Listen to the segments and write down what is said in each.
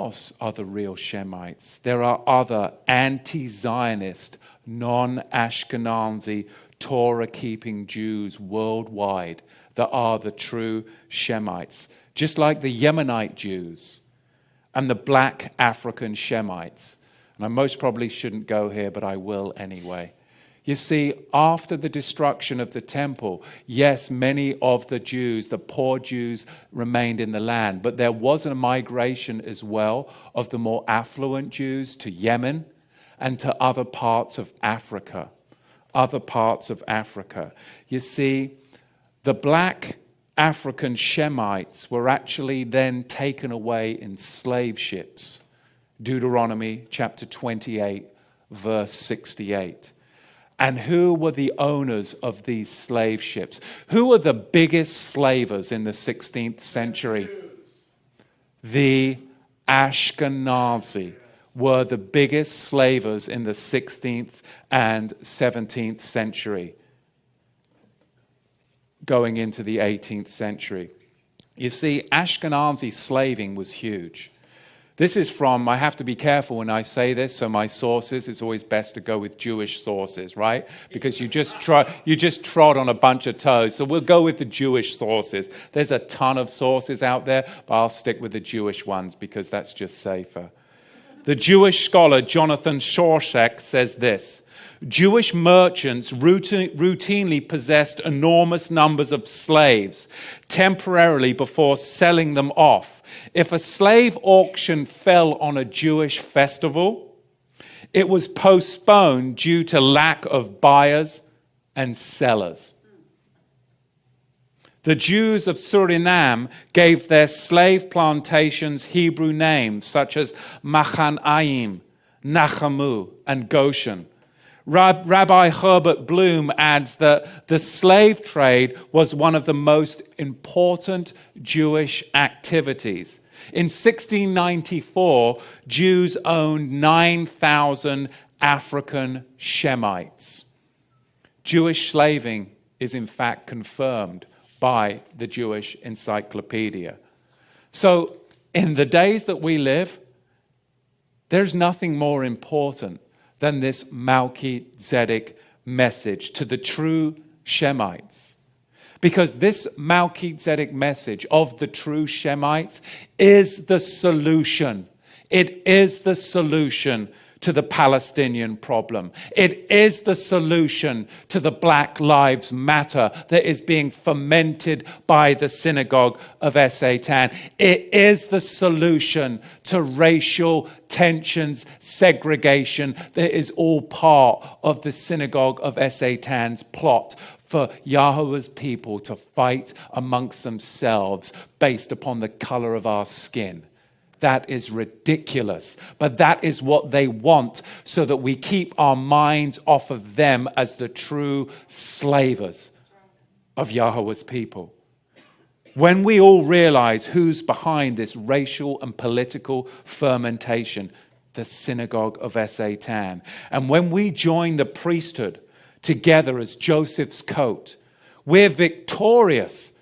else are the real Shemites. There are other anti-Zionist, non-Ashkenazi, Torah-keeping Jews worldwide that are the true Shemites. Just like the Yemenite Jews and the black African Shemites. And I most probably shouldn't go here, but I will anyway. You see, after the destruction of the temple, yes, many of the Jews, the poor Jews, remained in the land. But there was a migration as well of the more affluent Jews to Yemen and to other parts of Africa. Other parts of Africa. You see, the black African Shemites were actually then taken away in slave ships. Deuteronomy chapter 28, verse 68. And who were the owners of these slave ships? Who were the biggest slavers in the 16th century? The Ashkenazi were the biggest slavers in the 16th and 17th century, going into the 18th century. You see, Ashkenazi slaving was huge. This is from, I have to be careful when I say this, so my sources, it's always best to go with Jewish sources, right? Because you just trod on a bunch of toes. So we'll go with the Jewish sources. There's a ton of sources out there, but I'll stick with the Jewish ones because that's just safer. The Jewish scholar Jonathan Shorshak says this: Jewish merchants routinely possessed enormous numbers of slaves temporarily before selling them off. If a slave auction fell on a Jewish festival, it was postponed due to lack of buyers and sellers. The Jews of Suriname gave their slave plantations Hebrew names such as Machanaim, Nachamu, and Goshen. Rabbi Herbert Bloom adds that the slave trade was one of the most important Jewish activities. In 1694, Jews owned 9,000 African Shemites. Jewish slaving is in fact confirmed by the Jewish Encyclopedia. So in the days that we live, there's nothing more important than this Melchizedek message to the true Shemites. Because this Melchizedek message of the true Shemites is the solution. It is the solution to the Palestinian problem. It is the solution to the Black Lives Matter that is being fomented by the synagogue of Satan. It is the solution to racial tensions, segregation that is all part of the synagogue of Satan's plot for Yahweh's people to fight amongst themselves based upon the color of our skin. That is ridiculous. But that is what they want so that we keep our minds off of them as the true slavers of Yahweh's people. When we all realize who's behind this racial and political fermentation, the synagogue of Satan, and when we join the priesthood together as Joseph's coat, we're victorious.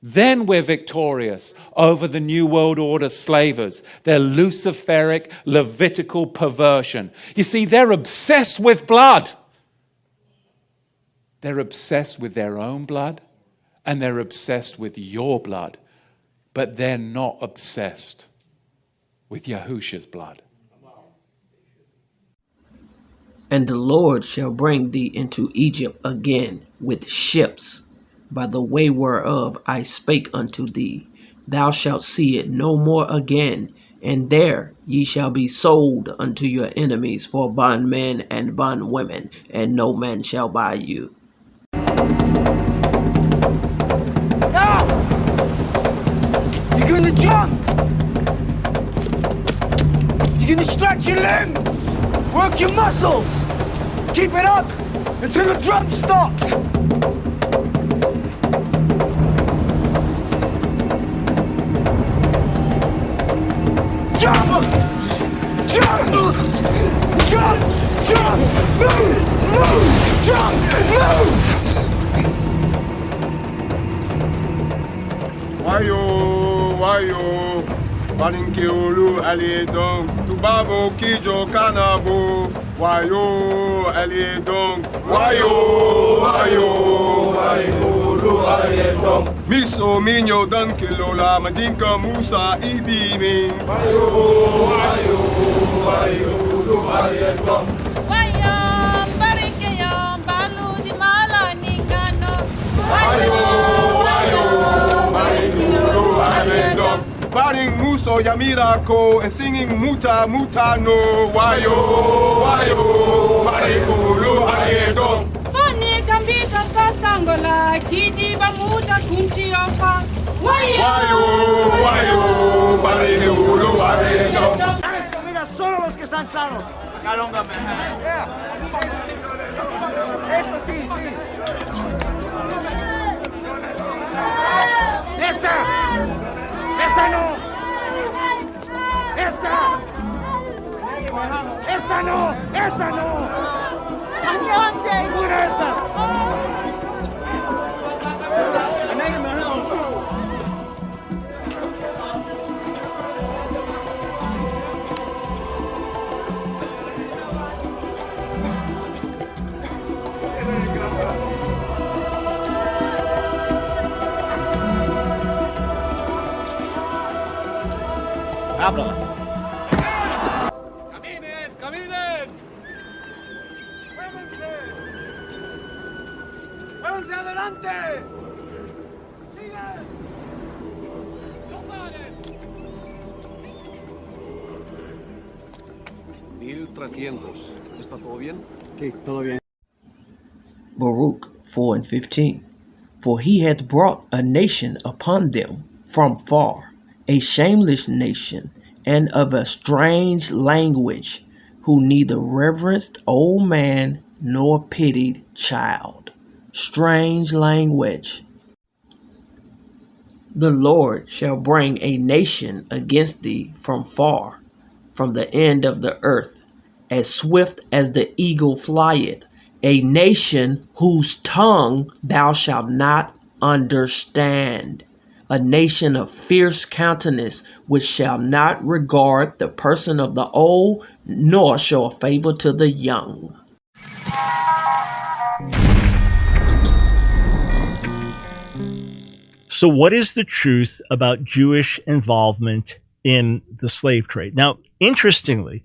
Then we're victorious over the New World Order slavers, their Luciferic, Levitical perversion. You see, they're obsessed with blood. They're obsessed with their own blood, and they're obsessed with your blood. But they're not obsessed with Yahusha's blood. And the Lord shall bring thee into Egypt again with ships, by the way whereof I spake unto thee. Thou shalt see it no more again, and there ye shall be sold unto your enemies for bondmen and bondwomen, and no man shall buy you. Now! You're gonna jump! You're gonna stretch your limbs! Work your muscles! Keep it up until the drum stops! Jump! Jump! Jump! Jump! Move! Move! Jump! Move! Why you? Balinkiulu Aliedong, Tubabo Kijo Kanabo, Wayo Aliedong, Wayo, Wayo, Wayo, Aliedong. Miso Minyo Dankilola, Madinka Musa Ibimin, Wayo, Wayo, Wayo, Aliedong. Wayo, Barikayom, Balu di Mala Ningano, Wayo, Wayo, Barikayom, Aliedong. Baring Muso Yamirako and singing Muta Mutano, Wayo, Wayo, Marikulu Aliedong. Fani Kambita Sasangola, Kidi Bamuta Kunchioka, Wayo, Wayo, Marikulu Aliedong. Mira, solo los que están sanos. Esto sí, sí. ¡Esta no! ¡Esta no! ¡Esta no! ¡Mira esta! Habla. ¡Caminen! ¡Caminen! ¡Muévense! ¡Muévense adelante! ¡Sigan! ¡No salen! 1300. ¿Está todo bien? Sí, todo bien. Baruch 4:15. For he hath brought a nation upon them from far, a shameless nation, and of a strange language, who neither reverenced old man nor pitied child. Strange language. The Lord shall bring a nation against thee from far, from the end of the earth, as swift as the eagle flieth, a nation whose tongue thou shalt not understand, a nation of fierce countenance, which shall not regard the person of the old, nor show favor to the young. So what is the truth about Jewish involvement in the slave trade? Now, interestingly,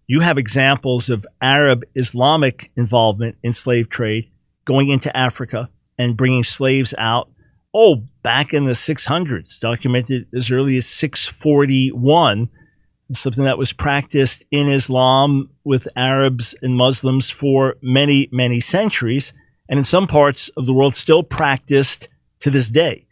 you have examples of Arab Islamic involvement in slave trade going into Africa and bringing slaves out. Oh, back in the 600s, documented as early as 641, something that was practiced in Islam with Arabs and Muslims for many, many centuries, and in some parts of the world still practiced to this day.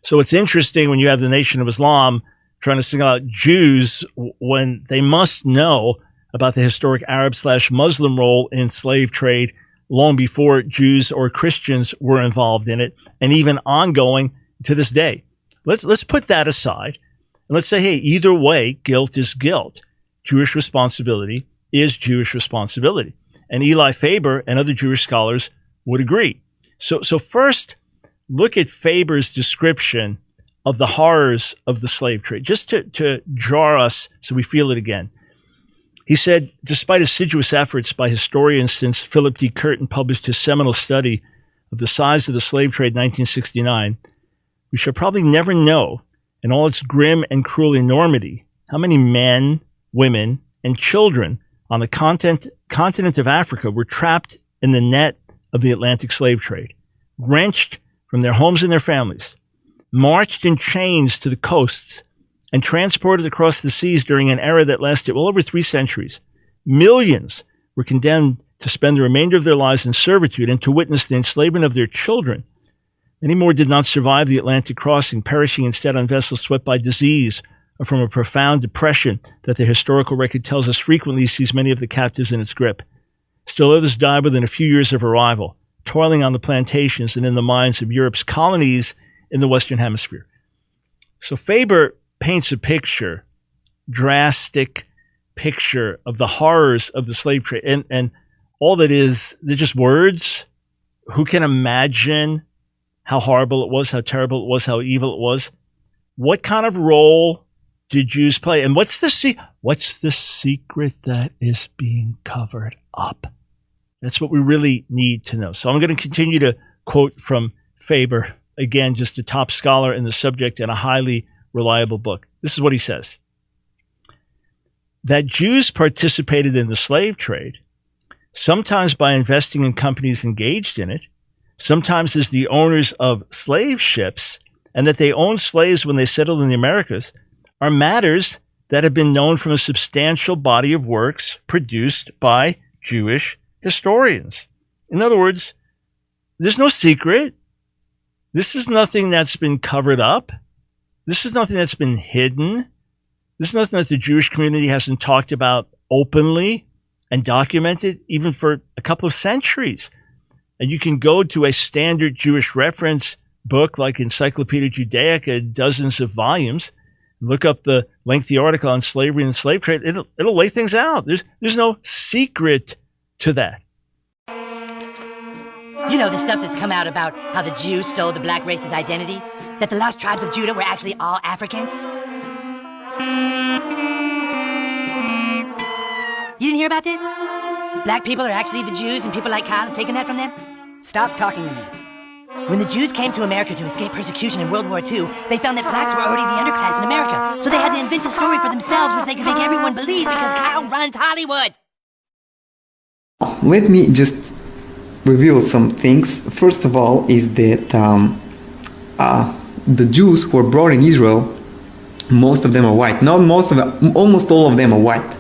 So it's interesting when you have the Nation of Islam trying to single out Jews when they must know about the historic Arab/Muslim role in slave trade long before Jews or Christians were involved in it, and even ongoing to this day. Let's put that aside, and let's say, hey, either way, guilt is guilt. Jewish responsibility is Jewish responsibility. And Eli Faber and other Jewish scholars would agree. So first, look at Faber's description of the horrors of the slave trade, just to jar us so we feel it again. He said, despite assiduous efforts by historians since Philip D. Curtin published his seminal study of the size of the slave trade in 1969, we shall probably never know, in all its grim and cruel enormity, how many men, women, and children on the continent of Africa were trapped in the net of the Atlantic slave trade, wrenched from their homes and their families, marched in chains to the coasts, and transported across the seas during an era that lasted well over 3 centuries. Millions were condemned to spend the remainder of their lives in servitude and to witness the enslavement of their children. Many more did not survive the Atlantic crossing, perishing instead on vessels swept by disease or from a profound depression that the historical record tells us frequently sees many of the captives in its grip. Still others died within a few years of arrival, toiling on the plantations and in the mines of Europe's colonies in the Western Hemisphere. So Faber paints a picture, drastic picture of the horrors of the slave trade. And all that is, they're just words. Who can imagine how horrible it was, how terrible it was, how evil it was? What kind of role do Jews play? And what's the secret that is being covered up? That's what we really need to know. So I'm going to continue to quote from Faber, again, just a top scholar in the subject and a highly reliable book. This is what he says. That Jews participated in the slave trade, sometimes by investing in companies engaged in it, sometimes as the owners of slave ships, and that they owned slaves when they settled in the Americas, are matters that have been known from a substantial body of works produced by Jewish historians. In other words, there's no secret. This is nothing that's been covered up. This is nothing that's been hidden. This is nothing that the Jewish community hasn't talked about openly and documented even for a couple of centuries. And you can go to a standard Jewish reference book like Encyclopedia Judaica, dozens of volumes, look up the lengthy article on slavery and the slave trade. It'll lay things out. There's no secret to that. You know, the stuff that's come out about how the Jews stole the black race's identity? That the lost tribes of Judah were actually all Africans? You didn't hear about this? Black people are actually the Jews and people like Kyle have taken that from them? Stop talking to me. When the Jews came to America to escape persecution in World War II, they found that blacks were already the underclass in America, so they had to invent a story for themselves which they could make everyone believe because Kyle runs Hollywood. Let me just reveal some things. First of all is that the Jews who were brought in Israel, most of them are white. Not most of them, almost all of them are white,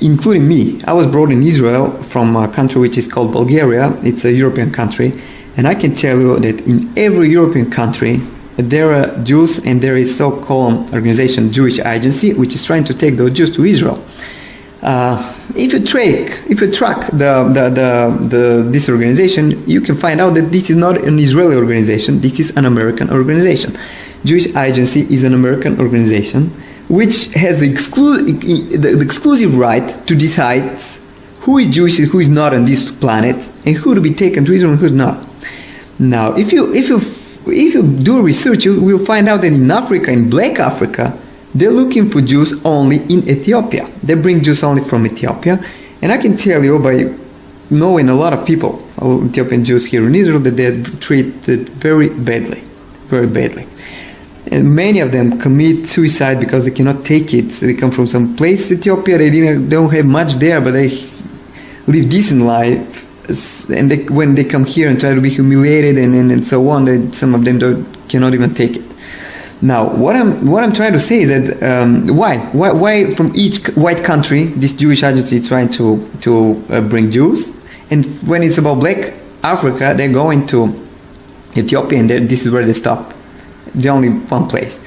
including me. I was brought in Israel from a country which is called Bulgaria. It's a European country. And I can tell you that in every European country, there are Jews, and there is so-called organization, Jewish Agency, which is trying to take those Jews to Israel. If you track this organization, you can find out that this is not an Israeli organization. This is an American organization. Jewish Agency is an American organization which has the exclusive right to decide who is Jewish and who is not on this planet, and who to be taken to Israel and who's not. Now, if you do research, you will find out that in Africa, in Black Africa, they're looking for Jews only in Ethiopia. They bring Jews only from Ethiopia. And I can tell you by knowing a lot of people, Ethiopian Jews here in Israel, that they're treated very badly, very badly. And many of them commit suicide because they cannot take it. So they come from some place, Ethiopia, they don't have much there, but they live decent life. And when they come here and try to be humiliated and so on, some of them cannot even take it. Now, what I'm trying to say is that why from each white country this Jewish agency is trying to bring Jews, and when it's about Black Africa, they're going to Ethiopia, and this is where they stop. The only one place.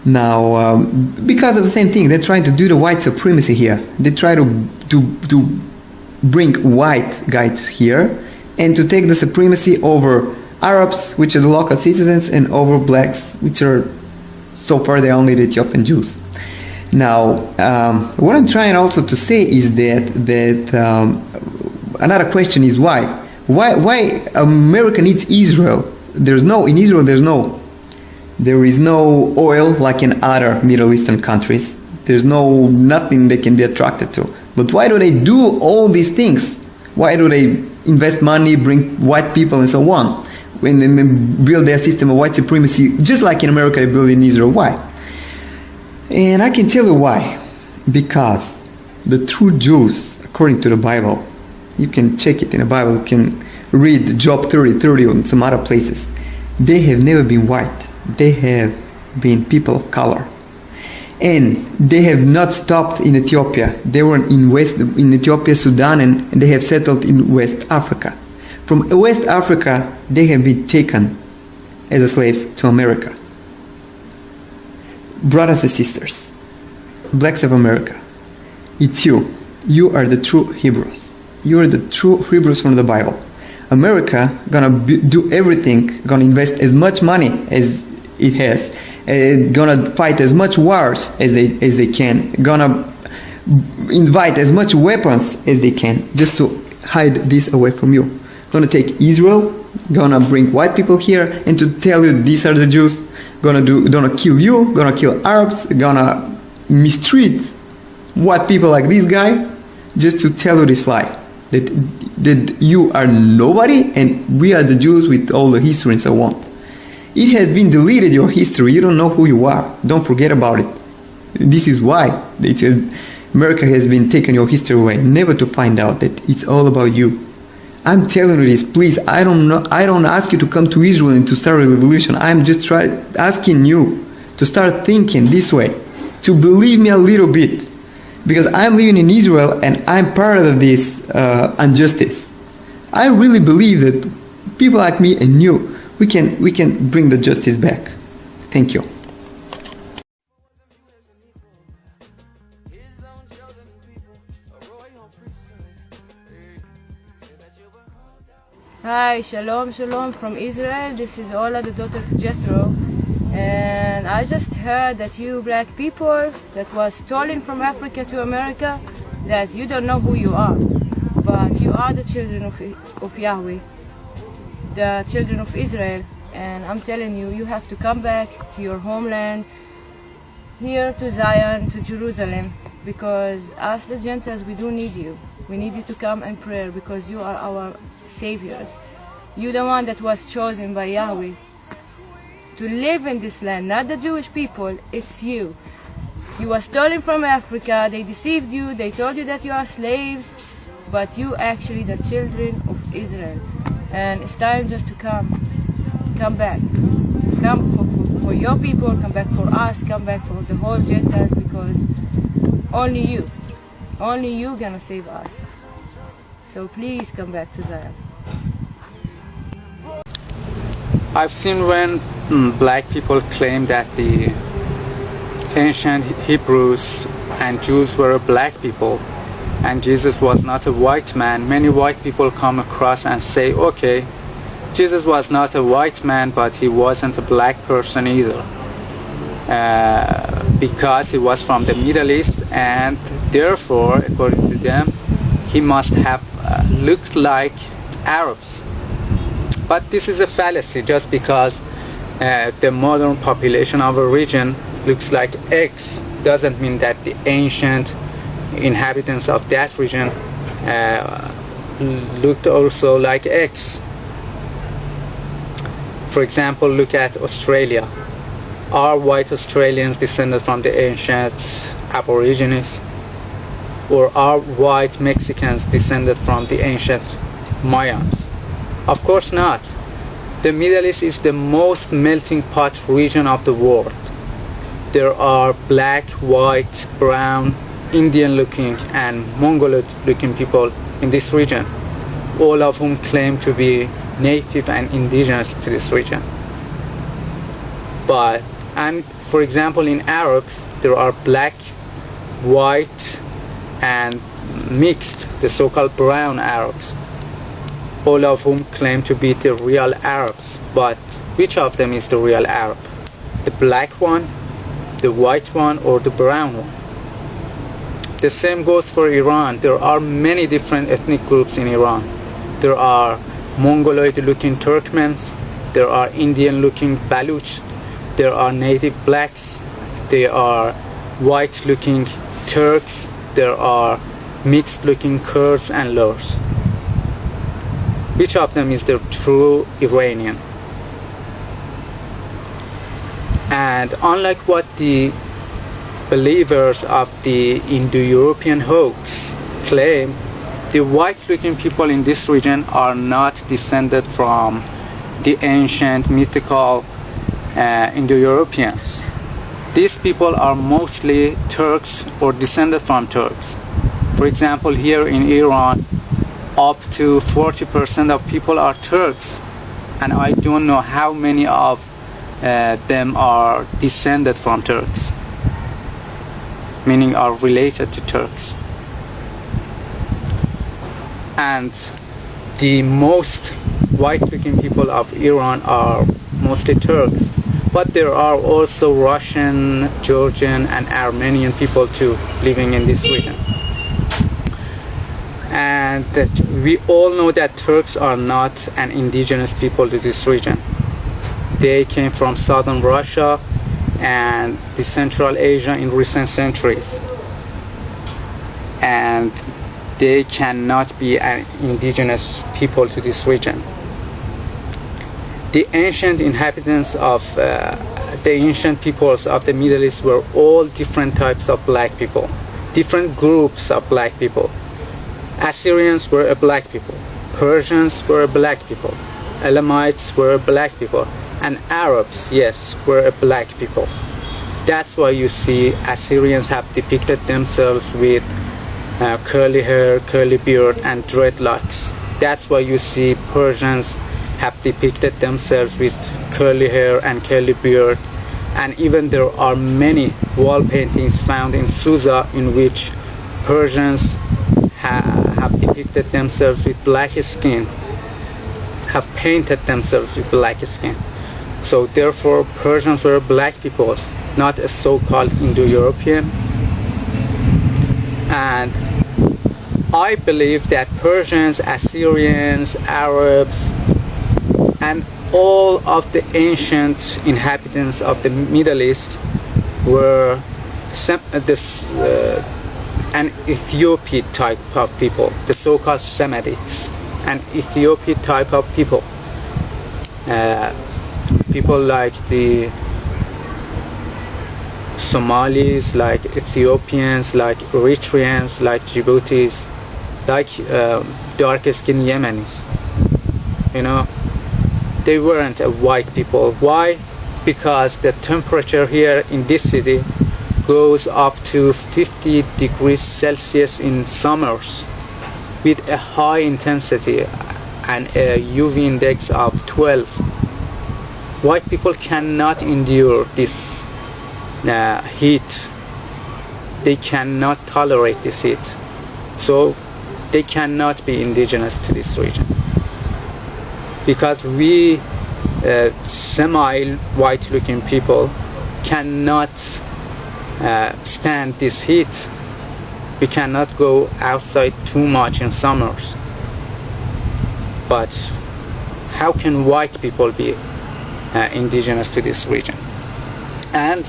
Now, because of the same thing, they're trying to do the white supremacy here. They try to bring white guys here and to take the supremacy over Arabs, which are the local citizens, and over blacks, which are so far they're only the Ethiopian Jews. Now, what I'm trying also to say is that another question is why America needs Israel. There is no oil like in other Middle Eastern countries. There's nothing they can be attracted to. But why do they do all these things? Why do they invest money, bring white people and so on, when they build their system of white supremacy, just like in America they build in Israel? Why? And I can tell you why. Because the true Jews, according to the Bible, you can check it in the Bible, you can read Job 30:30 and some other places, they have never been white. They have been people of color. And they have not stopped in Ethiopia. They were in Ethiopia, Sudan, and they have settled in West Africa. From West Africa, they have been taken as slaves to America. Brothers and sisters, blacks of America, it's you. You are the true Hebrews. You are the true Hebrews from the Bible. America gonna do everything, gonna invest as much money as it has, gonna fight as much wars as they can, gonna invite as much weapons as they can just to hide this away from you. Gonna take Israel, gonna bring white people here and to tell you these are the Jews, gonna kill you, gonna kill Arabs, gonna mistreat white people like this guy, just to tell you this lie, that you are nobody and we are the Jews with all the history and so on. It has been deleted, your history. You don't know who you are. Don't forget about it. This is why America has been taking your history away, never to find out that it's all about you. I'm telling you this, please. I don't ask you to come to Israel and to start a revolution. I'm just asking you to start thinking this way, to believe me a little bit, because I'm living in Israel and I'm part of this injustice. I really believe that people like me and you, we can bring the justice back. Thank you. Hi, shalom, shalom from Israel. This is Ola, the daughter of Jethro. And I just heard that you black people that was stolen from Africa to America, that you don't know who you are. But you are the children of Yahweh, the children of Israel. And I'm telling you, you have to come back to your homeland, here to Zion, to Jerusalem, because us the Gentiles, we do need you. We need you to come and pray, because you are our saviors. You're the one that was chosen by Yahweh to live in this land, not the Jewish people, it's you. You were stolen from Africa, they deceived you, they told you that you are slaves, but you actually the children of Israel. And it's time just to come back. Come for your people, come back for us, come back for the whole Gentiles, because only you gonna save us. So please come back to Zion. I've seen when black people claim that the ancient Hebrews and Jews were black people and Jesus was not a white man. Many white people come across and say, okay, Jesus was not a white man, but he wasn't a black person either, because he was from the Middle East, and therefore, according to them, he must have looked like Arabs. But this is a fallacy. Just because the modern population of a region looks like X doesn't mean that the ancient inhabitants of that region looked also like X. For example, look at Australia. Are white Australians descended from the ancient Aborigines? Or are white Mexicans descended from the ancient Mayans? Of course not. The Middle East is the most melting pot region of the world. There are black, white, brown, Indian looking and Mongoloid looking people in this region, all of whom claim to be native and indigenous to this region. And for example, in Arabs, there are black, white, and mixed, the so-called brown Arabs, all of whom claim to be the real Arabs. But which of them is the real Arab? The black one, the white one, or the brown one? The same goes for Iran. There are many different ethnic groups in Iran. There are Mongoloid-looking Turkmens, there are Indian-looking Baluch, there are native blacks, there are white-looking Turks, there are mixed-looking Kurds and Lurs. Which of them is the true Iranian? And unlike what the believers of the Indo-European hoax claim, the white-looking people in this region are not descended from the ancient mythical Indo-Europeans. These people are mostly Turks or descended from Turks. For example, here in Iran, up to 40% of people are Turks, and I don't know how many of them are descended from Turks, meaning are related to Turks. And the most white-looking people of Iran are mostly Turks, but there are also Russian, Georgian, and Armenian people too living in this region. And we all know that Turks are not an indigenous people to this region. They came from southern Russia and the Central Asia in recent centuries, and they cannot be an indigenous people to this region. The ancient inhabitants of the ancient peoples of the Middle East were all different types of black people, different groups of black people. Assyrians were a black people, Persians were a black people, Elamites were a black people, and Arabs, yes, were a black people. That's why you see Assyrians have depicted themselves with curly hair, curly beard, and dreadlocks. That's why you see Persians have depicted themselves with curly hair and curly beard. And even there are many wall paintings found in Susa in which Persians have depicted themselves with black skin, have painted themselves with black skin. So therefore Persians were black people, not a so-called Indo-European. And I believe that Persians, Assyrians, Arabs, and all of the ancient inhabitants of the Middle East were an Ethiopian type of people, the so-called Semitics, an Ethiopian type of people. People like the Somalis, like Ethiopians, like Eritreans, like Djiboutis, like dark-skinned Yemenis. You know, they weren't a white people. Why? Because the temperature here in this city goes up to 50 degrees Celsius in summers with a high intensity and a UV index of 12. White people cannot endure this heat. They cannot tolerate this heat. So they cannot be indigenous to this region. Because we semi-white looking people cannot stand this heat. We cannot go outside too much in summers. But how can white people be indigenous to this region? And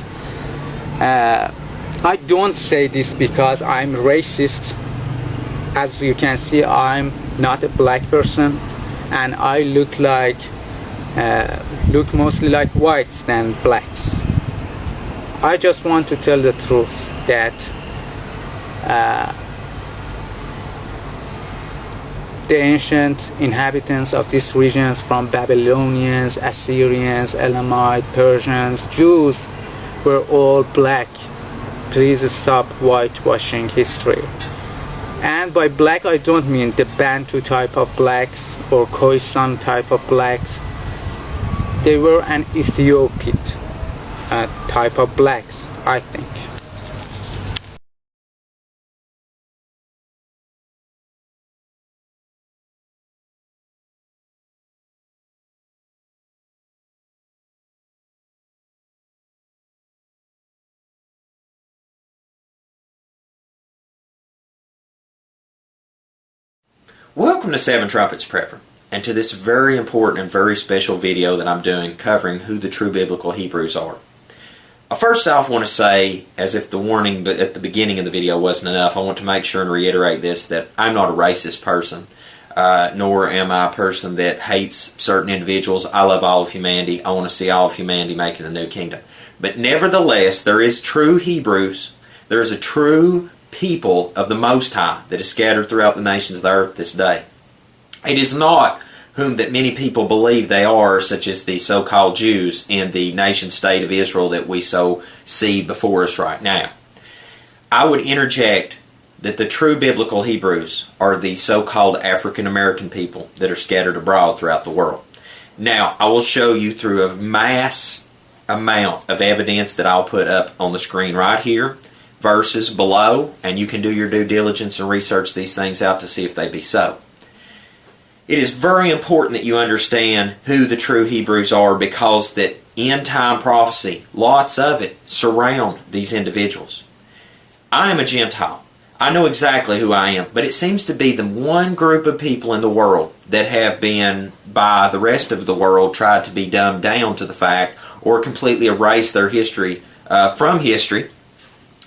I don't say this because I'm racist. As you can see, I'm not a black person, and I look mostly like whites than blacks. I just want to tell the truth that the ancient inhabitants of these regions, from Babylonians, Assyrians, Elamite, Persians, Jews, were all black. Please stop whitewashing history. And by black I don't mean the Bantu type of blacks or Khoisan type of blacks. They were an Ethiopian type of blacks, I think. Welcome to Seven Trumpets Prepper, and to this very important and very special video that I'm doing covering who the true biblical Hebrews are. I first off want to say, as if the warning at the beginning of the video wasn't enough, I want to make sure and reiterate this, that I'm not a racist person, nor am I a person that hates certain individuals. I love all of humanity. I want to see all of humanity making the new kingdom. But nevertheless, there is true Hebrews. There is a true people of the Most High that is scattered throughout the nations of the earth this day. It is not whom that many people believe they are, such as the so-called Jews in the nation-state of Israel that we so see before us right now. I would interject that the true biblical Hebrews are the so-called African-American people that are scattered abroad throughout the world. Now, I will show you through a mass amount of evidence that I'll put up on the screen right here, verses below, and you can do your due diligence and research these things out to see if they be so. It is very important that you understand who the true Hebrews are, because that end-time prophecy, lots of it, surround these individuals. I am a Gentile. I know exactly who I am, but it seems to be the one group of people in the world that have been by the rest of the world tried to be dumbed down to the fact or completely erase their history from history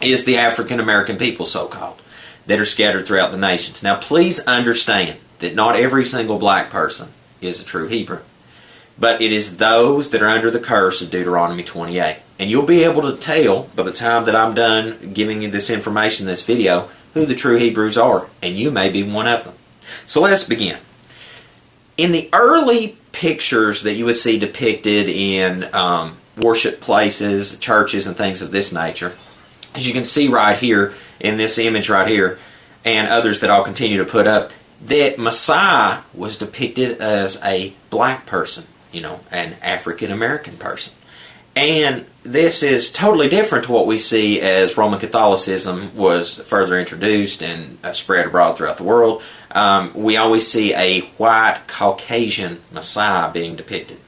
is the African American people, so-called, that are scattered throughout the nations. Now, please understand that not every single black person is a true Hebrew, but it is those that are under the curse of Deuteronomy 28. And you'll be able to tell by the time that I'm done giving you this information in this video who the true Hebrews are, and you may be one of them. So let's begin. In the early pictures that you would see depicted in worship places, churches, and things of this nature, as you can see right here in this image right here, and others that I'll continue to put up, that Messiah was depicted as a black person, an African American person. And this is totally different to what we see as Roman Catholicism was further introduced and spread abroad throughout the world. We always see a white Caucasian Messiah being depicted.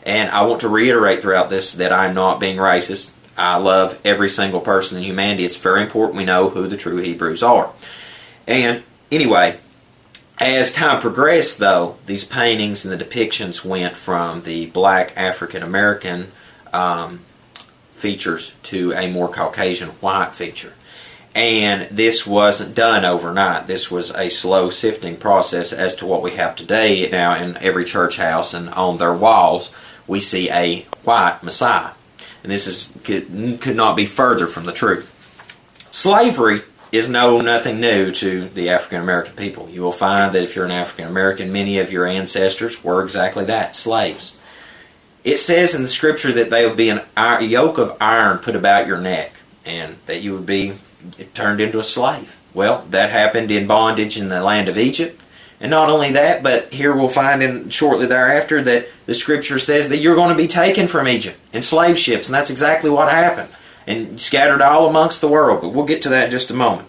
And I want to reiterate throughout this that I'm not being racist. I love every single person in humanity. It's very important we know who the true Hebrews are. And anyway, as time progressed, though, these paintings and the depictions went from the black African American features to a more Caucasian white feature. And this wasn't done overnight. This was a slow sifting process as to what we have today. Now in every church house and on their walls we see a white Messiah. And this could not be further from the truth. Slavery is nothing new to the African American people. You will find that if you're an African American, many of your ancestors were exactly that, slaves. It says in the scripture that there would be a yoke of iron put about your neck and that you would be turned into a slave. Well, that happened in bondage in the land of Egypt. And not only that, but here we'll find shortly thereafter that the scripture says that you're going to be taken from Egypt in slave ships, and that's exactly what happened, and scattered all amongst the world. But we'll get to that in just a moment.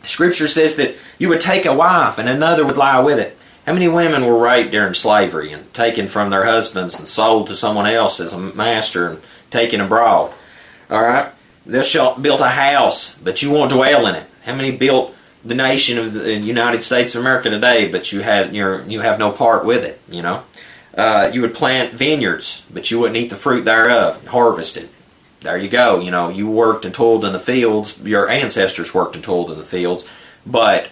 Scripture says that you would take a wife and another would lie with it. How many women were raped during slavery and taken from their husbands and sold to someone else as a master and taken abroad? All right? Thou shalt build a house, but you won't dwell in it. How many built the nation of the United States of America today, but you have no part with it? You would plant vineyards, but you wouldn't eat the fruit thereof, harvest it. There you go. You worked and toiled in the fields. Your ancestors worked and toiled in the fields, but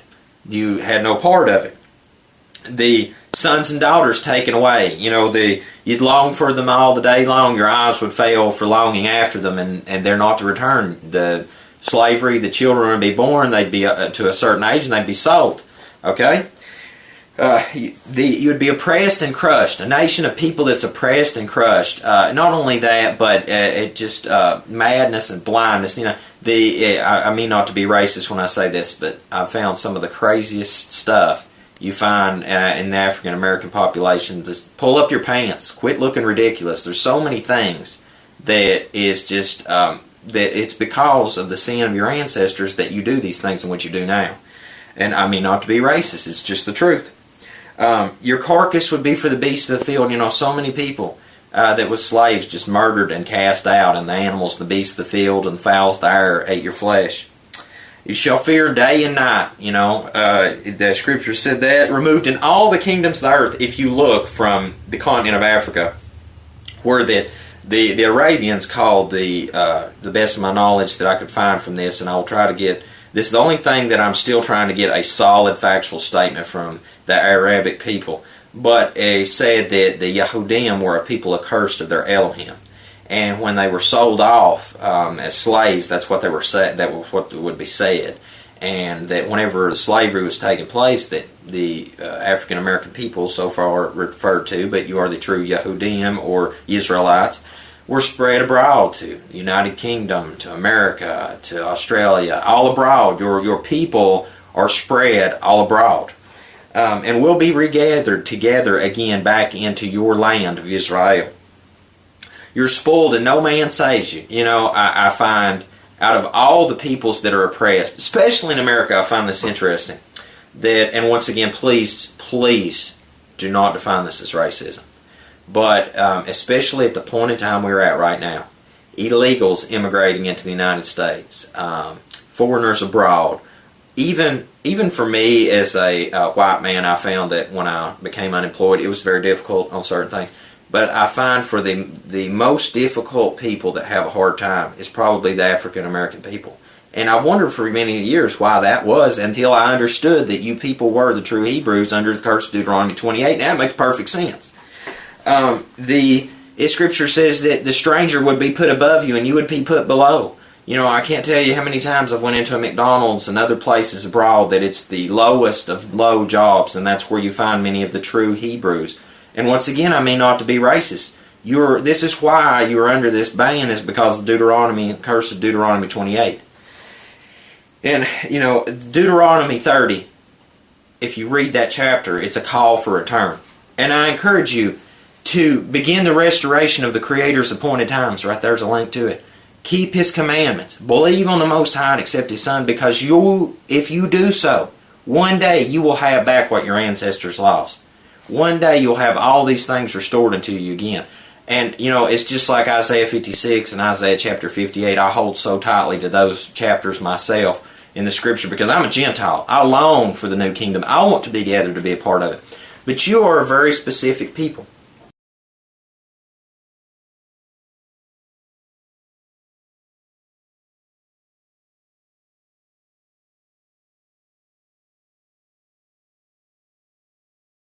you had no part of it. The sons and daughters taken away. You'd long for them all the day long. Your eyes would fail for longing after them, and they're not to return. The slavery, the children would be born. They'd be to a certain age, and they'd be sold. Okay. You would be oppressed and crushed. A nation of people that's oppressed and crushed. Not only that, but madness and blindness. I mean not to be racist when I say this, but I found some of the craziest stuff you find in the African American population. Just pull up your pants. Quit looking ridiculous. There's so many things that is just that it's because of the sin of your ancestors that you do these things in which you do now. And I mean not to be racist. It's just the truth. Your carcass would be for the beasts of the field. So many people that was slaves just murdered and cast out, and the animals, the beasts of the field, and the fowls of the air ate your flesh. You shall fear day and night. The scripture said that. Removed in all the kingdoms of the earth. If you look from the continent of Africa, where the Arabians called the best of my knowledge that I could find from this, and I will try to get this is the only thing that I'm still trying to get a solid factual statement from the Arabic people. But it said that the Yahudim were a people accursed of their Elohim. And when they were sold off as slaves, that's what they were said. That was what would be said, and that whenever slavery was taking place, that the African American people, so far referred to, but you are the true Yahudim or Israelites, were spread abroad to the United Kingdom, to America, to Australia, all abroad. Your people are spread all abroad, and will be regathered together again back into your land of Israel. You're spoiled and no man saves you. I find out of all the peoples that are oppressed, especially in America, I find this interesting. And once again, please do not define this as racism. But especially at the point in time we're at right now, illegals immigrating into the United States, foreigners abroad, even even for me as a white man, I found that when I became unemployed, it was very difficult on certain things. But I find for the most difficult people that have a hard time is probably the African American people. And I've wondered for many years why that was until I understood that you people were the true Hebrews under the curse of Deuteronomy 28. Now it makes perfect sense. The Scripture says that the stranger would be put above you and you would be put below. You know, I can't tell you how many times I've went into a McDonald's and other places abroad that it's the lowest of low jobs, and that's where you find many of the true Hebrews. And once again, I mean not to be racist. This is why you're under this ban, is because of Deuteronomy, the curse of Deuteronomy 28. And, you know, Deuteronomy 30, if you read that chapter, it's a call for return. And I encourage you to begin the restoration of the Creator's appointed times. Right there's a link to it. Keep His commandments. Believe on the Most High and accept His Son, because if you do so, one day you will have back what your ancestors lost. One day you'll have all these things restored unto you again. And, you know, it's just like Isaiah 56 and Isaiah chapter 58. I hold so tightly to those chapters myself in the Scripture because I'm a Gentile. I long for the new kingdom. I want to be gathered to be a part of it. But you are a very specific people.